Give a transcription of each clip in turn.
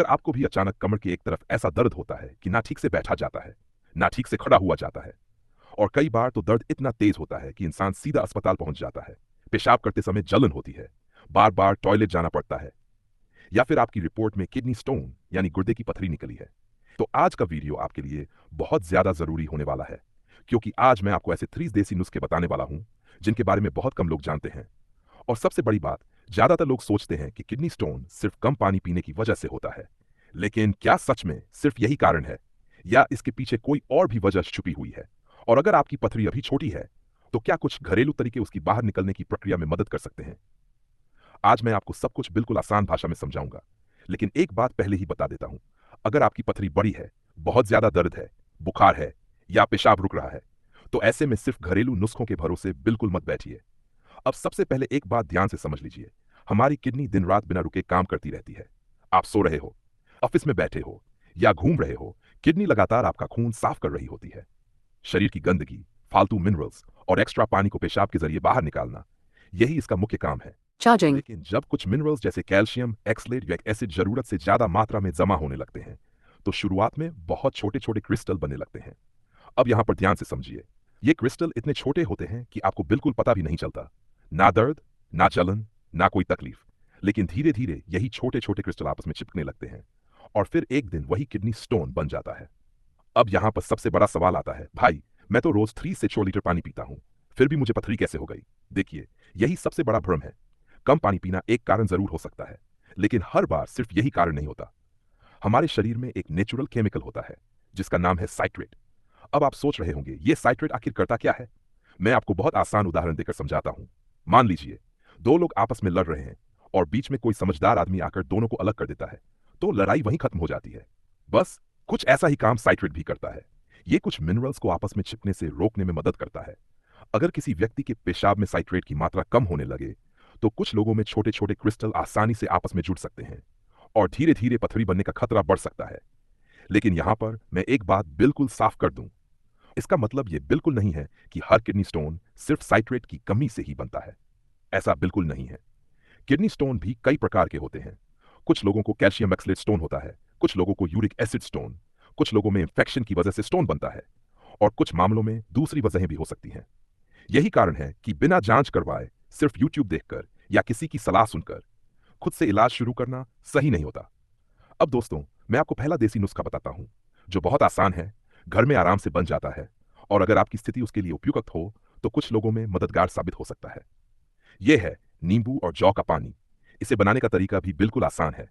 अगर आपको भी अचानक कमर की एक तरफ ऐसा दर्द होता है कि ना ठीक से बैठा जाता है, ना ठीक से खड़ा हुआ जाता है, और कई बार तो दर्द इतना तेज होता है कि इंसान सीधा अस्पताल पहुंच जाता है, पेशाब करते समय जलन होती है, बार बार टॉयलेट जाना पड़ता है, या फिर आपकी रिपोर्ट में किडनी स्टोन यानी गुर्दे की पथरी निकली है, तो आज का वीडियो आपके लिए बहुत ज्यादा जरूरी होने वाला है। क्योंकि आज मैं आपको ऐसे 3 देसी नुस्खे बताने वाला हूं जिनके बारे में बहुत कम लोग जानते हैं। और सबसे बड़ी बात, ज्यादातर लोग सोचते हैं कि किडनी स्टोन सिर्फ कम पानी पीने की वजह से होता है, लेकिन क्या सच में सिर्फ यही कारण है, या इसके पीछे कोई और भी वजह छुपी हुई है? और अगर आपकी पथरी अभी छोटी है, तो क्या कुछ घरेलू तरीके उसकी बाहर निकलने की प्रक्रिया में मदद कर सकते हैं? आज मैं आपको सब कुछ बिल्कुल आसान भाषा में समझाऊंगा, लेकिन एक बात पहले ही बता देता हूं। अगर आपकी पथरी बड़ी है, बहुत ज्यादा दर्द है, बुखार है, या पेशाब रुक रहा है, तो ऐसे में सिर्फ घरेलू नुस्खों के भरोसे बिल्कुल मत बैठिए। अब सबसे पहले एक बात ध्यान से समझ लीजिए। हमारी किडनी दिन रात बिना रुके काम करती रहती है। आप सो रहे हो, ऑफिस में बैठे हो, या घूम रहे हो, किडनी लगातार आपका खून साफ कर रही होती है। शरीर की गंदगी, फालतू मिनरल्स और एक्स्ट्रा पानी को पेशाब के जरिए बाहर निकालना, यही इसका मुख्य काम है। Charging. लेकिन जब कुछ मिनरल्स जैसे कैल्शियम, एक्सलेट या एसिड जरूरत से ज्यादा मात्रा में जमा होने लगते हैं, तो शुरुआत में बहुत छोटे छोटे क्रिस्टल बनने लगते हैं। अब यहां पर ध्यान से समझिए। ये क्रिस्टल इतने छोटे होते हैं कि आपको बिल्कुल पता भी नहीं चलता। ना दर्द, ना जलन, ना कोई तकलीफ। लेकिन धीरे धीरे यही छोटे छोटे क्रिस्टल आपस में चिपकने लगते हैं, और फिर एक दिन वही किडनी स्टोन बन जाता है। अब यहां पर सबसे बड़ा सवाल आता है, भाई मैं तो रोज 3 से 4 लीटर पानी पीता हूं, फिर भी मुझे पथरी कैसे हो गई? देखिए, यही सबसे बड़ा भ्रम है। कम पानी पीना एक कारण जरूर हो सकता है, लेकिन हर बार सिर्फ यही कारण नहीं होता। हमारे शरीर में एक नेचुरल केमिकल होता है जिसका नाम है साइट्रेट। अब आप सोच रहे होंगे, ये साइट्रेट आखिर करता क्या है? मैं आपको बहुत आसान उदाहरण देकर समझाता हूं। मान लीजिए, दो लोग आपस में लड़ रहे हैं, और बीच में कोई समझदार आदमी आकर दोनों को अलग कर देता है, तो लड़ाई वहीं खत्म हो जाती है। बस कुछ ऐसा ही काम साइट्रेट भी करता है। ये कुछ मिनरल्स को आपस में चिपकने से रोकने में मदद करता है। अगर किसी व्यक्ति के पेशाब में साइट्रेट की मात्रा कम होने लगे, तो कुछ लोगों में छोटे छोटे क्रिस्टल आसानी से आपस में जुड़ सकते हैं, और धीरे धीरे पथरी बनने का खतरा बढ़ सकता है। लेकिन यहां पर मैं एक बात बिल्कुल साफ कर दूं। इसका मतलब यह बिल्कुल नहीं है कि हर किडनी स्टोन सिर्फ साइट्रेट की कमी से ही बनता है। ऐसा बिल्कुल नहीं है। किडनी स्टोन भी कई प्रकार के होते हैं। कुछ लोगों को कैल्शियम एक्सलेट स्टोन होता है, कुछ लोगों को यूरिक एसिड स्टोन, कुछ लोगों में इंफेक्शन की वजह से स्टोन बनता है, और कुछ मामलों में दूसरी वजहें भी हो सकती हैं। यही कारण है कि बिना जांच करवाए, सिर्फ यूट्यूब देखकर या किसी की सलाह सुनकर खुद से इलाज शुरू करना सही नहीं होता। अब दोस्तों, मैं आपको पहला देसी नुस्खा बताता हूं, जो बहुत आसान है, घर में आराम से बन जाता है, और अगर आपकी स्थिति उसके लिए उपयुक्त हो, तो कुछ लोगों में मददगार साबित हो सकता है। यह है नींबू और जौ का पानी। इसे बनाने का तरीका भी बिल्कुल आसान है।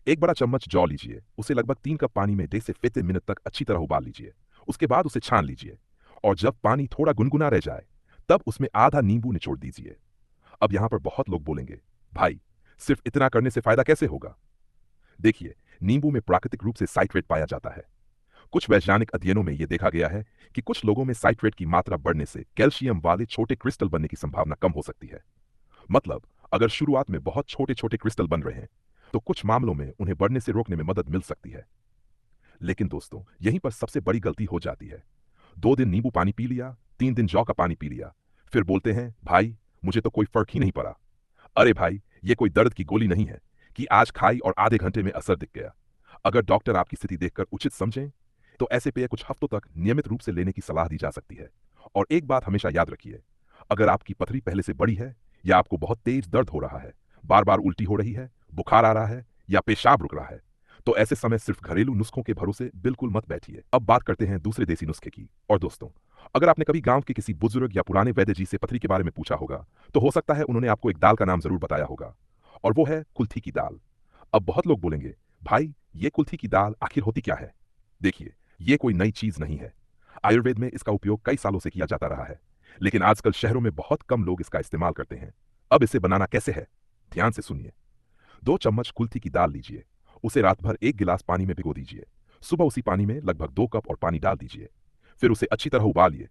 एक बड़ा चम्मच जौ लीजिए, उसे लगभग 3 कप पानी में 10 से 15 मिनट तक अच्छी तरह उबाल लीजिए। उसके बाद उसे छान लीजिए, और जब पानी थोड़ा गुनगुना रह जाए, तब उसमें आधा नींबू निचोड़ दीजिए। अब यहां पर बहुत लोग बोलेंगे, भाई सिर्फ इतना करने से फायदा कैसे होगा? देखिए, नींबू में प्राकृतिक रूप से साइट्रेट पाया जाता है। कुछ वैज्ञानिक अध्ययनों में यह देखा गया है कि कुछ लोगों में साइट्रेट की मात्रा बढ़ने से कैल्शियम वाले छोटे क्रिस्टल बनने की संभावना कम हो सकती है। मतलब, अगर शुरुआत में बहुत छोटे छोटे क्रिस्टल बन रहे हैं, तो कुछ मामलों में उन्हें बढ़ने से रोकने में मदद मिल सकती है। लेकिन दोस्तों, यहीं पर सबसे बड़ी गलती हो जाती है। 2 दिन नींबू पानी पी लिया, 3 दिन जौ का पानी पी लिया, फिर बोलते हैं, भाई मुझे तो कोई फर्क ही नहीं पड़ा। अरे भाई, ये कोई दर्द की गोली नहीं है कि आज खाई और आधे घंटे में असर दिख गया। अगर डॉक्टर आपकी स्थिति देखकर उचित समझें, तो ऐसे पेय कुछ हफ्तों तक नियमित रूप से लेने की सलाह दी जा सकती है। और एक बात हमेशा याद रखिए, अगर आपकी पथरी पहले से बड़ी है, या आपको बहुत तेज दर्द हो रहा है, बार बार उल्टी हो रही है, बुखार आ रहा है, या पेशाब रुक रहा है, तो ऐसे समय सिर्फ घरेलू नुस्खों के भरोसे बिल्कुल मत बैठिए। अब बात करते हैं दूसरे देसी नुस्खे की। और दोस्तों, अगर आपने कभी गांव के किसी बुजुर्ग या पुराने वैद्य जी से पथरी के बारे में पूछा होगा, तो हो सकता है उन्होंने आपको एक दाल का नाम जरूर बताया होगा, और वो है कुल्थी की दाल। अब बहुत लोग बोलेंगे, भाई ये कुल्थी की दाल आखिर होती क्या है? देखिए, ये कोई नई चीज नहीं है। आयुर्वेद में इसका उपयोग कई सालों से किया जाता रहा है, लेकिन आजकल शहरों में बहुत कम लोग इसका इस्तेमाल करते हैं। अब इसे बनाना कैसे है, ध्यान से सुनिए। 2 चम्मच कुल्थी की दाल लीजिए, उसे रात भर 1 गिलास पानी में भिगो दीजिए। सुबह उसी पानी में लगभग 2 कप और पानी डाल दीजिए। फिर उसे अच्छी तरह उबालिए।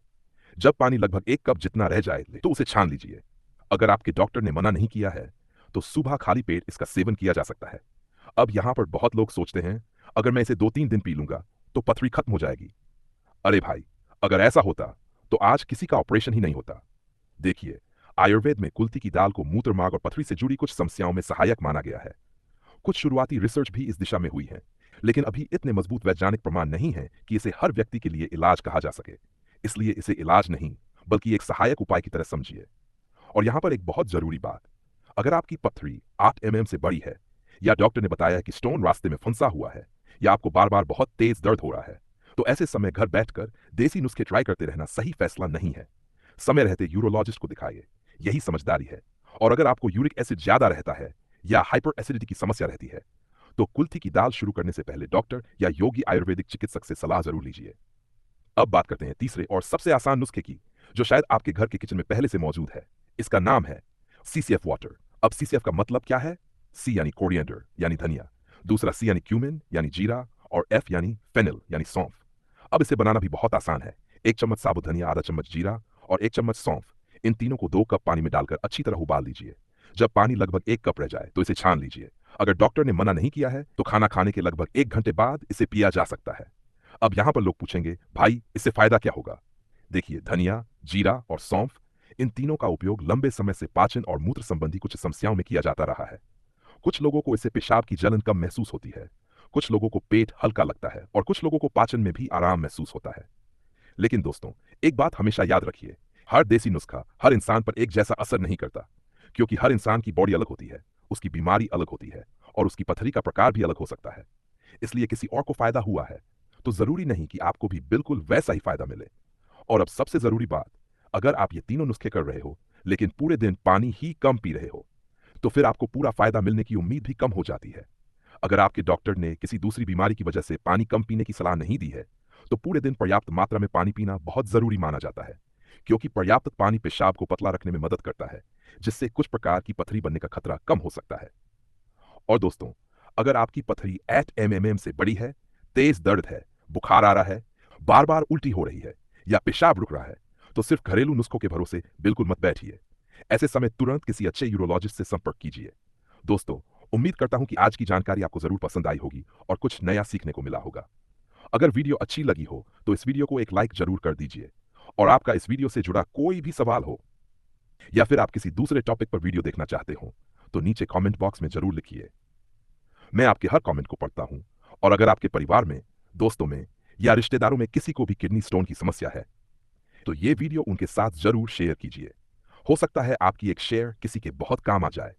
जब पानी लगभग 1 कप जितना रह जाए, तो उसे छान लीजिए। अगर आपके डॉक्टर ने मना नहीं किया है, तो सुबह खाली पेट इसका सेवन किया जा सकता है। अब यहां पर बहुत लोग सोचते हैं, अगर मैं इसे 2-3 दिन पी लूंगा, तो पथरी खत्म हो जाएगी। अरे भाई, अगर ऐसा होता, तो आज किसी का ऑपरेशन ही नहीं होता। देखिए, आयुर्वेद में कुल्थी की दाल को मूत्र मार्ग और पथरी से जुड़ी कुछ समस्याओं में सहायक माना गया है। कुछ शुरुआती रिसर्च भी इस दिशा में हुई है, लेकिन अभी इतने मजबूत वैज्ञानिक प्रमाण नहीं है कि इसे हर व्यक्ति के लिए इलाज कहा जा सके। इसलिए इसे इलाज नहीं, बल्कि एक सहायक उपाय की तरह समझिए। और यहां पर एक बहुत जरूरी बात, अगर आपकी पथरी 8 mm से बड़ी है, या डॉक्टर ने बताया है कि स्टोन रास्ते में फंसा हुआ है, या आपको बार बार बहुत तेज दर्द हो रहा है, तो ऐसे समय घर बैठकर देसी नुस्खे ट्राई करते रहना सही फैसला नहीं है। समय रहते यूरोलॉजिस्ट को दिखाइए, यही समझदारी है। और अगर आपको यूरिक एसिड ज्यादा रहता है या हाइपर एसिडिटी की समस्या रहती है, तो कुल्थी की दाल शुरू करने से पहले डॉक्टर या योगी आयुर्वेदिक चिकित्सक से सलाह जरूर लीजिए। अब बात करते हैं तीसरे और सबसे आसान नुस्खे की, जो शायद आपके घर के किचन में पहले से मौजूद है। इसका नाम है सीसीएफ वाटर। अब सीसीएफ का मतलब क्या है? सी यानी कोरिएंडर यानी धनिया, दूसरा सी यानी क्यूमिन यानी जीरा, और एफ यानी फेनिल यानी सौंफ। अब इसे बनाना भी बहुत आसान है। 1 चम्मच साबुत धनिया, आधा चम्मच जीरा और 1 चम्मच सौंफ, इन तीनों को 2 कप पानी में डालकर अच्छी तरह उबाल लीजिए। जब पानी लगभग 1 कप रह जाए तो इसे छान लीजिए। अगर डॉक्टर ने मना नहीं किया है तो खाना खाने के लगभग 1 घंटे बाद इसे पिया जा सकता है। अब यहां पर लोग पूछेंगे, भाई इससे फायदा क्या होगा? देखिए, धनिया, जीरा और सौंफ, इन तीनों का उपयोग लंबे समय से पाचन और मूत्र संबंधी कुछ समस्याओं में किया जाता रहा है। कुछ लोगों को इससे पेशाब की जलन कम महसूस होती है, कुछ लोगों को पेट हल्का लगता है और कुछ लोगों को पाचन में भी आराम महसूस होता है। लेकिन दोस्तों, एक बात हमेशा याद रखिए, हर देसी नुस्खा हर इंसान पर एक जैसा असर नहीं करता, क्योंकि हर इंसान की बॉडी अलग होती है, उसकी बीमारी अलग होती है और उसकी पथरी का प्रकार भी अलग हो सकता है। इसलिए किसी और को फायदा हुआ है तो जरूरी नहीं कि आपको भी बिल्कुल वैसा ही फायदा मिले। और अब सबसे जरूरी बात, अगर आप ये तीनों नुस्खे कर रहे हो लेकिन पूरे दिन पानी ही कम पी रहे हो, तो फिर आपको पूरा फायदा मिलने की उम्मीद भी कम हो जाती है। अगर आपके डॉक्टर ने किसी दूसरी बीमारी की वजह से पानी कम पीने की सलाह नहीं दी है, तो पूरे दिन पर्याप्त मात्रा में पानी पीना बहुत जरूरी माना जाता है, क्योंकि पर्याप्त पानी पेशाब को पतला रखने में मदद करता है, जिससे कुछ प्रकार की पथरी बनने का खतरा कम हो सकता है। और दोस्तों, अगर आपकी पथरी 8 mm से बड़ी है, तेज दर्द है, बुखार आ रहा है, बार बार उल्टी हो रही है या पेशाब रुक रहा है, तो सिर्फ घरेलू नुस्खों के भरोसे बिल्कुल मत बैठिए। ऐसे समय तुरंत किसी अच्छे यूरोलॉजिस्ट से संपर्क कीजिए। दोस्तों, उम्मीद करता हूं कि आज की जानकारी आपको जरूर पसंद आई होगी और कुछ नया सीखने को मिला होगा। अगर वीडियो अच्छी लगी हो तो इस वीडियो को एक लाइक जरूर कर दीजिए। और आपका इस वीडियो से जुड़ा कोई भी सवाल हो, या फिर आप किसी दूसरे टॉपिक पर वीडियो देखना चाहते हो, तो नीचे कमेंट बॉक्स में जरूर लिखिए। मैं आपके हर कमेंट को पढ़ता हूं। और अगर आपके परिवार में, दोस्तों में या रिश्तेदारों में किसी को भी किडनी स्टोन की समस्या है, तो ये वीडियो उनके साथ जरूर शेयर कीजिए। हो सकता है आपकी एक शेयर किसी के बहुत काम आ जाए।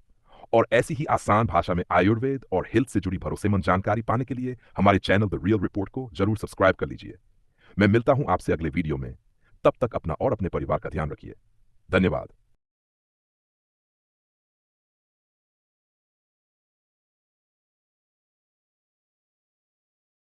और ऐसी ही आसान भाषा में आयुर्वेद और हेल्थ से जुड़ी भरोसेमंद जानकारी पाने के लिए हमारे चैनल द रियल रिपोर्ट को जरूर सब्सक्राइब कर लीजिए। मैं मिलता हूं आपसे अगले वीडियो में। तब तक अपना और अपने परिवार का ध्यान रखिए। धन्यवाद।